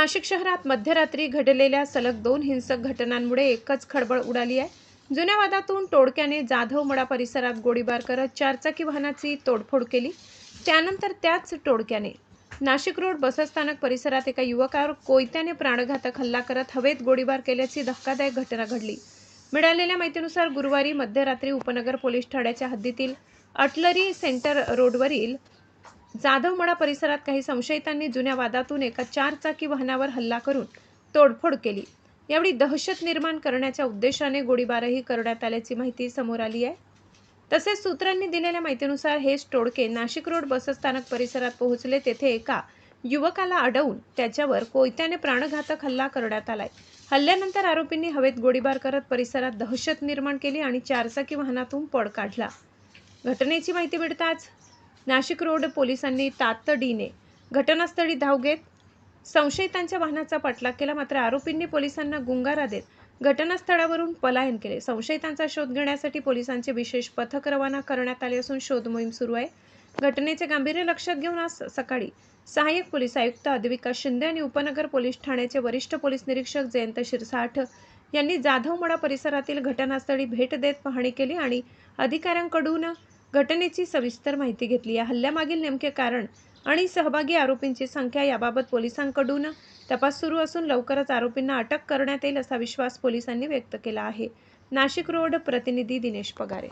नाशिक शहरात मध्यरात्री घडलेल्या सलग 2 हिंसक घटनांमुळे एकच खळबळ उडाली आहे। जुन्या वादातून टोळक्याने जाधव मळा परिसरात गोळीबार करत चारचाकी वाहनाची तोडफोड केली। त्यानंतर त्याच टोळक्याने नाशिक रोड बसस्थानक परिसरात एका युवकावर कोयत्याने प्राणघातक हल्ला करत हवेत गोळीबार केल्याची धक्कादायक घटना घडली। मिळालेल्या माहितीनुसार गुरुवारी मध्यरात्री उपनगर पोलीस ठाण्याच्या हद्दीतील अटलरी सेंटर रोडवरील जाधव मळा परिसरात काही संशयितांनी जुन्या वादातून एका चारचाकी वाहनावर हल्ला करून तोडफोड केली। यावेळी दहशत निर्माण करण्याच्या उद्देशाने गोळीबारही करण्यात आल्याची माहिती समोर आली आहे। तसेच सूत्रांनी दिलेल्या माहितीनुसार हेच टोळके नाशिक रोड बसस्थानक परिसरात पोहोचले। तेथे एका युवकाला अडवून त्याच्यावर कोयत्याने प्राणघातक हल्ला करण्यात आलाय। हल्ल्यानंतर आरोपींनी हवेत गोळीबार करत परिसरात दहशत निर्माण केली आणि चारचाकी वाहनातून पळ काढला। घटनेची माहिती मिळताच नाशिक रोड पोलिसांनी तातडीने घटनास्थळी धाव घेत संशयितांच्या वाहनाचा पाठलाग केला। मात्र आरोपींनी पोलिसांना गुंगारा देत घटनास्थळावरून पलायन केले। संशयितांचा शोध घेण्यासाठी पोलिसांचे विशेष पथक रवाना करण्यात आले असून शोध मोहीम सुरू आहे। घटनेचे गांभीर्य लक्षात घेऊन आज सकाळी सहाय्यक पोलीस आयुक्त अद्विका शिंदे आणि उपनगर पोलीस ठाण्याचे वरिष्ठ पोलीस निरीक्षक जयंत शिरसाठ यांनी जाधव मळा परिसरातील घटनास्थळी भेट देत पाहणी केली आणि अधिकाऱ्यांकडून घटनेची सविस्तर माहिती घेतली। या हल्ल्यामागील नेमके कारण आणि सहभागी आरोपींची संख्या याबाबत पोलिसांकडून तपास सुरू असून लवकरच आरोपींना अटक करण्यात येईल असा विश्वास पोलिसांनी व्यक्त केला आहे। नाशिक रोड प्रतिनिधी दिनेश पगारे।